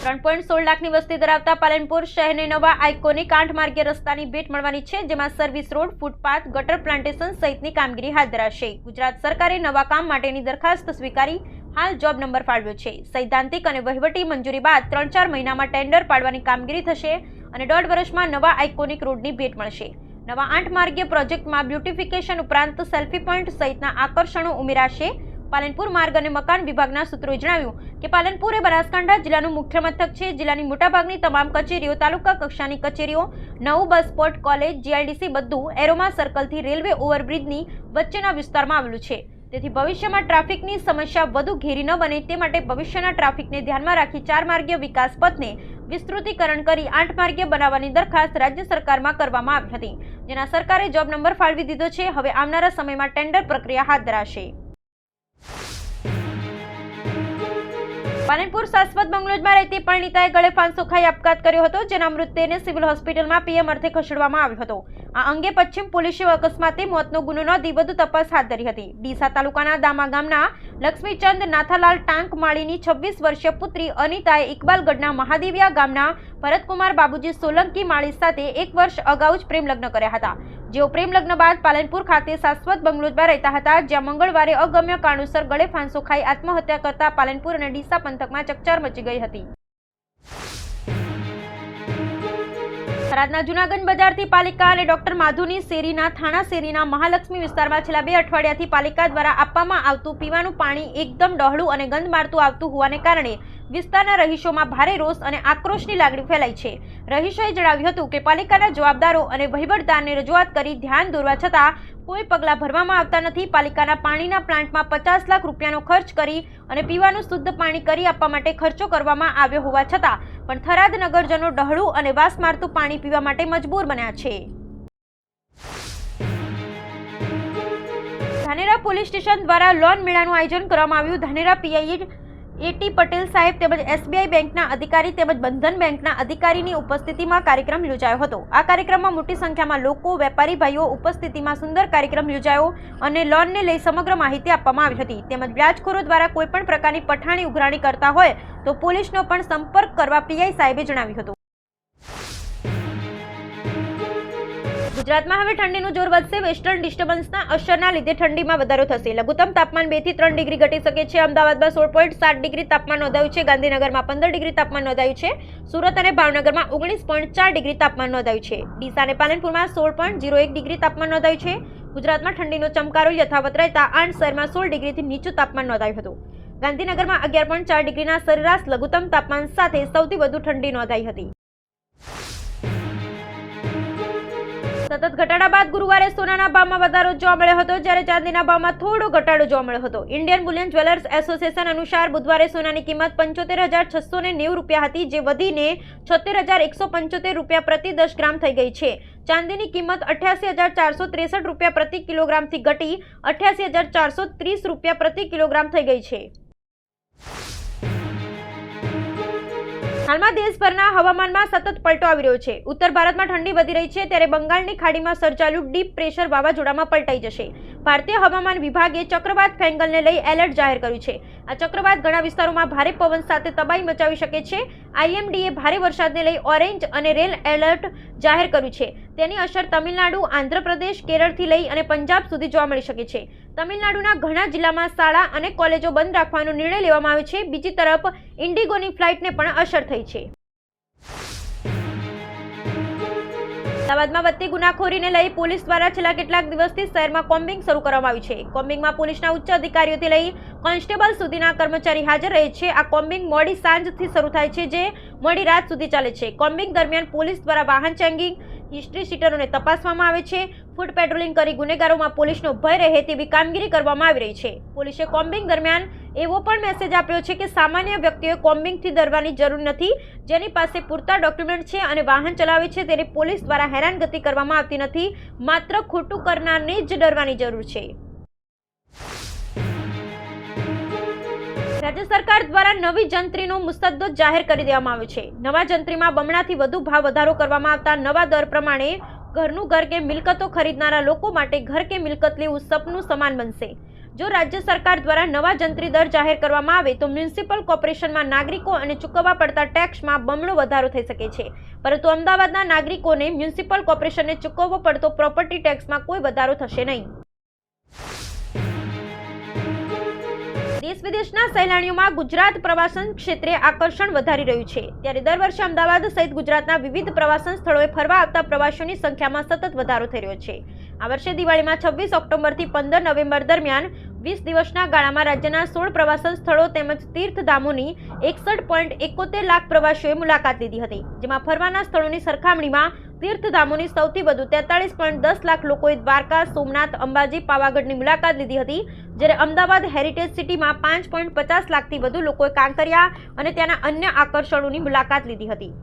3.16 લાખની વસ્તી ધરાવતા પાલનપુર શહેરને નવા આઇકોનિક 8 માર્ગીય રસ્તાની ભેટ મળવાની છે, જેમાં સર્વિસ રોડ, ફૂટપાથ, ગટર પ્લાન્ટેશન સહિતની કામગીરી હાથ ધરાશે। ગુજરાત સરકારે નવા કામ માટેની દરખાસ્ત સ્વીકારી હાલ જોબ નંબર ફાળવ્યો છે। સૈદ્ધાંતિક અને વહીવટી મંજૂરી બાદ 3-4 મહિનામાં ટેન્ડર પાડવાની કામગીરી થશે અને 1.5 વર્ષમાં નવા આઇકોનિક રોડની ભેટ મળશે। નવા 8 માર્ગીય પ્રોજેક્ટમાં બ્યુટિફિકેશન ઉપરાંત સેલ્ફી પોઈન્ટ સહિતના આકર્ષણો ઉમેરાશે। પાલનપુર માર્ગ અને મકાન વિભાગના સૂત્રોએ જણાવ્યું કે પાલનપુર એ બનાસકાંઠા જિલ્લાનું મુખ્ય મથક છે। જિલ્લાની મોટાભાગની તમામ કચેરીઓ, તાલુકા કક્ષાની કચેરીઓ, નવું બસ સ્પોટ, કોલેજ, જીઆઈડીસી બધું એરોમા સર્કલથી રેલવે ઓવરબ્રિજની વચ્ચેના વિસ્તારમાં આવેલું છે। તેથી ભવિષ્યમાં ટ્રાફિકની સમસ્યા વધુ ઘેરી ન બને તે માટે ભવિષ્યના ટ્રાફિકને ધ્યાનમાં રાખી 4 માર્ગીય વિકાસ પથને વિસ્તૃતીકરણ કરી 8 માર્ગીય બનાવવાની દરખાસ્ત રાજ્ય સરકારમાં કરવામાં આવી હતી, જેના સરકારે જોબ નંબર ફાળવી દીધો છે। હવે આવનારા સમયમાં ટેન્ડર પ્રક્રિયા હાથ ધરાશે। પાલનપુર શાશ્વત બંગલોજમાં રહેતી પરિણીતાએ ગળે ફાંસો ખાઈ આપઘાત કર્યો હતો, જેના મૃતદેહને સિવિલ હોસ્પિટલમાં પીએમ અર્થે ખસેડવામાં આવ્યો હતો। આ અંગે પશ્ચિમ પોલીસે અકસ્માતે મોતનો ગુનો નોંધી વધુ તપાસ હાથ ધરી હતી। ડીસા તાલુકાના દામા ગામના લક્ષ્મીચંદ નાથાલાલ ટાંક માળીની 26 વર્ષીય પુત્રી અનિતાએ ઇકબાલગઢના મહાદેવિયા ગામના ભરતકુમાર બાબુજી સોલંકી માળી સાથે 1 વર્ષ અગાઉ જ પ્રેમ લગ્ન કર્યા હતા, જેઓ પ્રેમ લગ્ન બાદ પાલનપુર ખાતે શાશ્વત બંગલોજમાં રહેતા હતા, જ્યાં મંગળવારે અગમ્ય કારણોસર ગળે ફાંસો ખાઈ આત્મહત્યા કરતા પાલનપુર અને ડીસા પંથકમાં ચકચાર મચી ગઈ હતી। થરાદના જૂનાગંજ બજારથી પાલિકા અને ડોક્ટર માધુની શેરીના થાણા શેરીના મહાલક્ષ્મી વિસ્તારમાં છેલ્લા 2 અઠવાડિયાથી પાલિકા દ્વારા આપવામાં આવતું પીવાનું પાણી એકદમ ડહોળું અને ગંધ મારતું આવતું હોવાને કારણે વિસ્તારના રહીશોમાં ભારે રોષ અને આક્રોશની લાગણી ફેલાઈ છે। રહીશોએ જણાવ્યું હતું કે પાલિકાના જવાબદારો અને વહીવટદારને રજૂઆત કરી ધ્યાન દોરવા છતાં કોઈ પગલાં ભરવામાં આવતા નથી। પાલિકાના પાણીના પ્લાન્ટમાં 50 લાખ રૂપિયાનો ખર્ચ કરી અને પીવાનું શુદ્ધ પાણી કરી આપવા માટે ખર્ચો કરવામાં આવ્યો હોવા છતાં પણ થરાદ નગરજનો ડહોળું અને વાસ મારતું પાણી પીવા માટે મજબૂર બન્યા છે। ધાનેરા પોલીસ સ્ટેશન દ્વારા લોન મેળાનું આયોજન કરવામાં આવ્યું। ધાનેરા પીઆઈ એટી પટેલ સાહેબ તેમજ એસબીઆઈ બેંકના અધિકારી તેમજ બંધન બેંકના અધિકારીની ઉપસ્થિતિમાં કાર્યક્રમ યોજાયો હતો। આ કાર્યક્રમમાં મોટી સંખ્યામાં લોકો, વેપારી ભાઈઓ ઉપસ્થિતિમાં સુંદર કાર્યક્રમ યોજાયો અને લોનને લઈ સમગ્ર માહિતી આપવામાં આવી હતી, તેમજ વ્યાજખોરો દ્વારા કોઈપણ પ્રકારની પઠાણી ઉઘરાણી કરતા હોય તો પોલીસનો પણ સંપર્ક કરવા પીઆઈ સાહેબે જણાવ્યું હતું। ગુજરાતમાં હવે ઠંડીનું જોર વધશે। વેસ્ટર્ન ડિસ્ટર્બન્સના અસરના લીધે ઠંડીમાં વધારો થશે। લઘુત્તમ તાપમાન 2 થી 3 ડિગ્રી ઘટી શકે છે। અમદાવાદમાં 16.7 ડિગ્રી તાપમાન નોંધાયું છે। ગાંધીનગરમાં 15 ડિગ્રી તાપમાન નોંધાયું છે। સુરત અને ભાવનગરમાં 19.4 ડિગ્રી તાપમાન નોંધાયું છે। ડીસા અને પાલનપુરમાં 16.01 ડિગ્રી તાપમાન નોંધાયું છે। ગુજરાતમાં ઠંડીનો ચમકારો યથાવત રહેતા 8 શહેરમાં 16 ડિગ્રીથી નીચું તાપમાન નોંધાયું હતું। ગાંધીનગરમાં 11.4 ડિગ્રીના સરેરાશ લઘુત્તમ તાપમાન સાથે સૌથી વધુ ઠંડી નોંધાઈ હતી। સતત ઘટાડા બાદ ગુરુવારે સોનાના ભાવમાં વધારો જોવા મળ્યો હતો, જ્યારે ચાંદીના ભાવમાં થોડો ઘટાડો જોવા મળ્યો હતો। ઇન્ડિયન બુલિયન જ્વેલર્સ એસોસિએશન અનુસાર બુધવારે સોનાની કિંમત 75,690 રૂપિયા હતી, જે વધીને 76,175 રૂપિયા પ્રતિ 10 ગ્રામ થઈ ગઈ છે। ચાંદીની કિંમત 88,463 રૂપિયા પ્રતિ કિલોગ્રામથી ઘટી 88,430 રૂપિયા પ્રતિ કિલોગ્રામ થઈ ગઈ છે। હાલમાં દેશભરના હવામાનમાં સતત પલટો આવી રહ્યો છે। ઉત્તર ભારતમાં ઠંડી વધી રહી છે, ત્યારે બંગાળની ખાડીમાં સર્જાયેલું ડીપ પ્રેશર વાવાઝોડામાં પલટાઈ જશે। ભારતીય હવામાન વિભાગે ચક્રવાત ફેંગલને લઈ એલર્ટ જાહેર કર્યું છે। આ ચક્રવાત ઘણા વિસ્તારોમાં ભારે પવન સાથે તબાહી મચાવી શકે છે। આઈએમડીએ ભારે વરસાદને લઈ ઓરેન્જ અને રેડ એલર્ટ જાહેર કર્યું છે। તેની અસર તમિલનાડુ, આંધ્રપ્રદેશ, કેરળથી લઈ અને પંજાબ સુધી જોવા મળી શકે છે। તમિલનાડુના ઘણા જિલ્લામાં શાળા અને કોલેજો બંધ રાખવાનો નિર્ણય લેવામાં આવ્યો છે। બીજી તરફ ઇન્ડિગોની ફ્લાઇટને પણ અસર થઈ છે। અમદાવાદમાં વધતી ગુનાખોરીને લઈ પોલીસ દ્વારા છેલ્લા કેટલાક દિવસથી શહેરમાં કોમ્બિંગ શરૂ કરવામાં આવ્યું છે। કોમ્બિંગમાં પોલીસના ઉચ્ચ અધિકારીઓથી લઈ કોન્સ્ટેબલ સુધીના કર્મચારી હાજર રહે છે। આ કોમ્બિંગ મોડી સાંજથી શરૂ થાય છે, જે મોડી રાત સુધી ચાલે છે। કોમ્બિંગ દરમિયાન પોલીસ દ્વારા વાહન ચેકિંગ, હિસ્ટ્રી શીટરોને તપાસવામાં આવે છે। ફૂટ પેટ્રોલિંગ કરી ગુનેગારોમાં પોલીસનો ભય રહે તેવી કામગીરી કરવામાં આવી રહી છે। પોલીસે કોમ્બિંગ દરમિયાન એવો પણ મેસેજ આપ્યો છે કે સામાન્ય વ્યક્તિઓએ કોમ્બિંગથી ડરવાની જરૂર નથી। જેની પાસે પૂરતા ડોક્યુમેન્ટ છે અને વાહન ચલાવે છે તેને પોલીસ દ્વારા હેરાનગતિ કરવામાં આવતી નથી, માત્ર ખોટું કરનારને જ ડરવાની જરૂર છે। રાજ્ય સરકાર દ્વારા નવી જંત્રીનો મુસદ્દો જાહેર કરી દેવામાં આવ્યો છે। નવા જંત્રીમાં બમણાથી વધુ ભાવ વધારો કરવામાં આવતા નવા દર પ્રમાણે ઘરનું ઘર કે મિલકતો ખરીદનારા લોકો માટે ઘર કે મિલકત લેવું સપનું સમાન બનશે। જો રાજ્ય સરકાર દ્વારા નવા જંત્રી દર જાહેર કરવામાં આવે તો મ્યુનિસિપલ કોર્પોરેશનમાં નાગરિકો અને ચૂકવવા પડતા ટેક્સમાં બમણો વધારો થઈ શકે છે, પરંતુ અમદાવાદના નાગરિકોને મ્યુનિસિપલ કોર્પોરેશનને ચૂકવવો પડતો પ્રોપર્ટી ટેક્સમાં કોઈ વધારો થશે નહીં. દેશ વિદેશના સહેલાણીઓમાં ગુજરાત પ્રવાસન ક્ષેત્રે આકર્ષણ વધારી રહ્યું છે, ત્યારે દર વર્ષે અમદાવાદ સહિત ગુજરાતના વિવિધ પ્રવાસન સ્થળોએ ફરવા આવતા પ્રવાસીઓની સંખ્યામાં સતત વધારો થઈ રહ્યો છે. આ વર્ષે દિવાળીમાં 26 ઓક્ટોબરથી 15 નવેમ્બર દરમિયાન 20 દિવસના ગાળામાં રાજ્યના 16 પ્રવાસન સ્થળો તેમજ તીર્થધામોની 61.71 લાખ પ્રવાસીઓએ મુલાકાત લીધી હતી, જેમાં ફરવાના સ્થળોની સરખામણીમાં તીર્થધામોની સૌથી વધુ 43.10 લાખ લોકોએ દ્વારકા, સોમનાથ, અંબાજી, પાવાગઢની મુલાકાત લીધી હતી, જ્યારે અમદાવાદ હેરિટેજ સિટીમાં 5.50 લાખથી વધુ લોકોએ કાંકરિયા અને ત્યાંના અન્ય આકર્ષણોની મુલાકાત લીધી હતી.